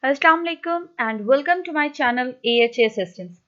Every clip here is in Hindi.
अस्सलाम वालेकुम and welcome to my channel AHA assistants.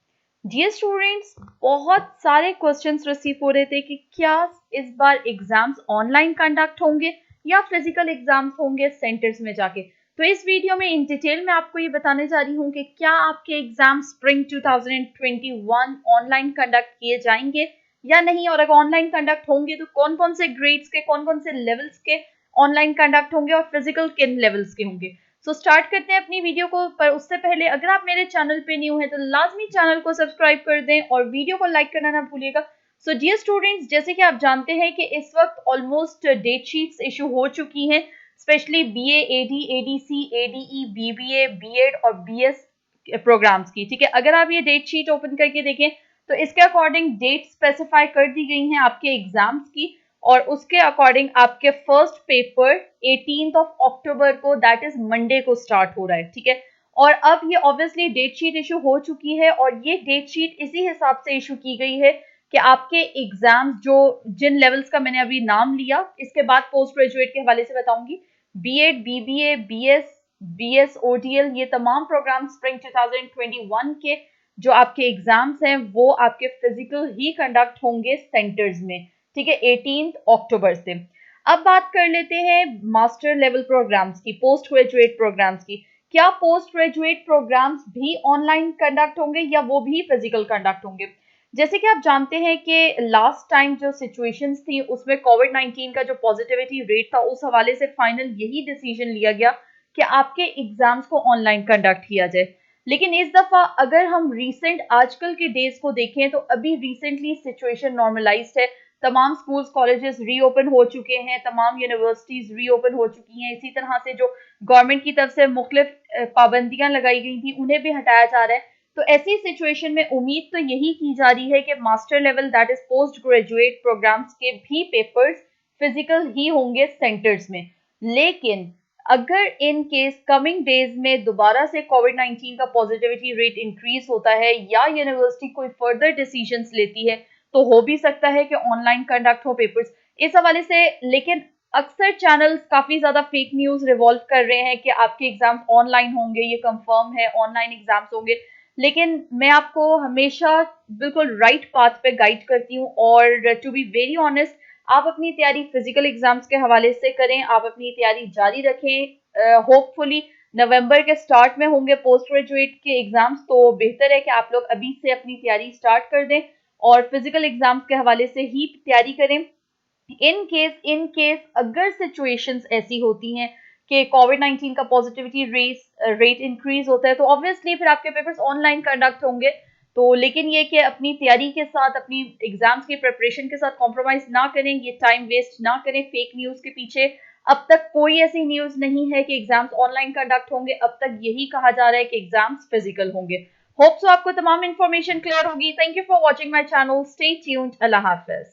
Dear students, बहुत सारे क्वेश्चंस रिसीव हो रहे थे कि क्या इस बार एग्जाम्स ऑनलाइन कंडक्ट होंगे या फिजिकल एग्जाम्स होंगे सेंटर्स में जाके। तो इस वीडियो में इन डिटेल में आपको ये बताने जा रही हूँ कि क्या आपके एग्जाम स्प्रिंग 2021 ऑनलाइन कंडक्ट किए जाएंगे या नहीं, और अगर ऑनलाइन कंडक्ट होंगे तो कौन कौन से ग्रेड्स के, कौन कौन से लेवल्स के ऑनलाइन कंडक्ट होंगे और फिजिकल किन लेवल्स के होंगे। स्टार्ट करते हैं अपनी वीडियो को। पर उससे पहले अगर आप मेरे चैनल पे न्यू हैं तो लाजमी चैनल को सब्सक्राइब कर दें और वीडियो को लाइक करना ना भूलिएगा। सो डियर स्टूडेंट्स, जैसे कि आप जानते हैं कि इस वक्त ऑलमोस्ट डेट शीट्स इशू हो चुकी हैं, specially BA, AD, ADC, ADE, BBA, B.Ed और BS प्रोग्राम्स की। ठीक है, अगर आप ये डेट शीट ओपन करके देखें तो इसके अकॉर्डिंग डेट स्पेसिफाई कर दी गई हैं आपके एग्जाम्स की, और उसके अकॉर्डिंग आपके फर्स्ट पेपर 18 अक्टूबर को, दैट इज मंडे को स्टार्ट हो रहा है। ठीक है, और अब ये ऑब्वियसली डेट शीट इशू हो चुकी है और ये डेट शीट इसी हिसाब से इशू की गई है कि आपके एग्जाम्स जो जिन लेवल्स का मैंने अभी नाम लिया, इसके बाद पोस्ट ग्रेजुएट के हवाले से बताऊंगी, B.Ed, BBA, BS, ODL, ये तमाम प्रोग्राम स्प्रिंग 2021 के जो आपके एग्जाम्स हैं वो आपके फिजिकल ही कंडक्ट होंगे सेंटर्स में। ठीक है, 18 अक्टूबर से। अब बात कर लेते हैं मास्टर लेवल प्रोग्राम्स की, पोस्ट ग्रेजुएट प्रोग्राम्स की। क्या पोस्ट ग्रेजुएट प्रोग्राम्स भी ऑनलाइन कंडक्ट होंगे या वो भी फिजिकल कंडक्ट होंगे? जैसे कि आप जानते हैं कि लास्ट टाइम जो सिचुएशंस थी उसमें कोविड-19 का जो पॉजिटिविटी रेट था, उस हवाले से फाइनल यही डिसीजन लिया गया कि आपके एग्जाम्स को ऑनलाइन कंडक्ट किया जाए। लेकिन इस दफा अगर हम रिसेंट आजकल के डेज को देखें तो अभी रिसेंटली सिचुएशन नॉर्मलाइज्ड है। तमाम स्कूल्स कॉलेजेस रीओपन हो चुके हैं, तमाम यूनिवर्सिटीज रीओपन हो चुकी हैं। इसी तरह से जो गवर्नमेंट की तरफ से मुख्तलिफ पाबंदियां लगाई गई थी उन्हें भी हटाया जा रहा है। तो ऐसी सिचुएशन में उम्मीद तो यही की जा रही है कि master level that is post graduate programs के भी पेपर्स फिजिकल ही होंगे सेंटर्स में। लेकिन अगर इन केस कमिंग डेज में दोबारा से कोविड-19 का पॉजिटिविटी रेट इंक्रीज होता है या यूनिवर्सिटी कोई फर्दर डिसीजंस लेती है तो हो भी सकता है कि ऑनलाइन कंडक्ट हो पेपर्स, इस हवाले से। लेकिन अक्सर चैनल्स काफी ज्यादा फेक न्यूज रिवॉल्व कर रहे हैं कि आपके एग्जाम्स ऑनलाइन होंगे, ये कंफर्म है ऑनलाइन एग्जाम्स होंगे। लेकिन मैं आपको हमेशा बिल्कुल राइट पाथ पे गाइड करती हूँ, और टू बी वेरी ऑनेस्ट, आप अपनी तैयारी फिजिकल एग्जाम्स के हवाले से करें, आप अपनी तैयारी जारी रखें। होपफुली नवंबर के स्टार्ट में होंगे पोस्ट ग्रेजुएट के एग्जाम्स, तो बेहतर है कि आप लोग अभी से अपनी तैयारी स्टार्ट कर दें और फिजिकल एग्जाम्स के हवाले से ही तैयारी करें। इन केस अगर सिचुएशंस ऐसी होती हैं कि कोविड-19 का पॉजिटिविटी रेट इंक्रीज होता है तो ऑब्वियसली फिर आपके पेपर्स ऑनलाइन कंडक्ट होंगे। तो लेकिन ये कि अपनी तैयारी के साथ, अपनी एग्जाम्स की प्रिपरेशन के साथ कॉम्प्रोमाइज ना करें, ये टाइम वेस्ट ना करें फेक न्यूज के पीछे। अब तक कोई ऐसी न्यूज नहीं है कि एग्जाम्स ऑनलाइन कंडक्ट होंगे, अब तक यही कहा जा रहा है कि एग्जाम्स फिजिकल होंगे। होप सो आपको तमाम इन्फॉर्मेशन क्लियर होगी। Thank you for watching my channel, stay tuned, Allah Hafiz.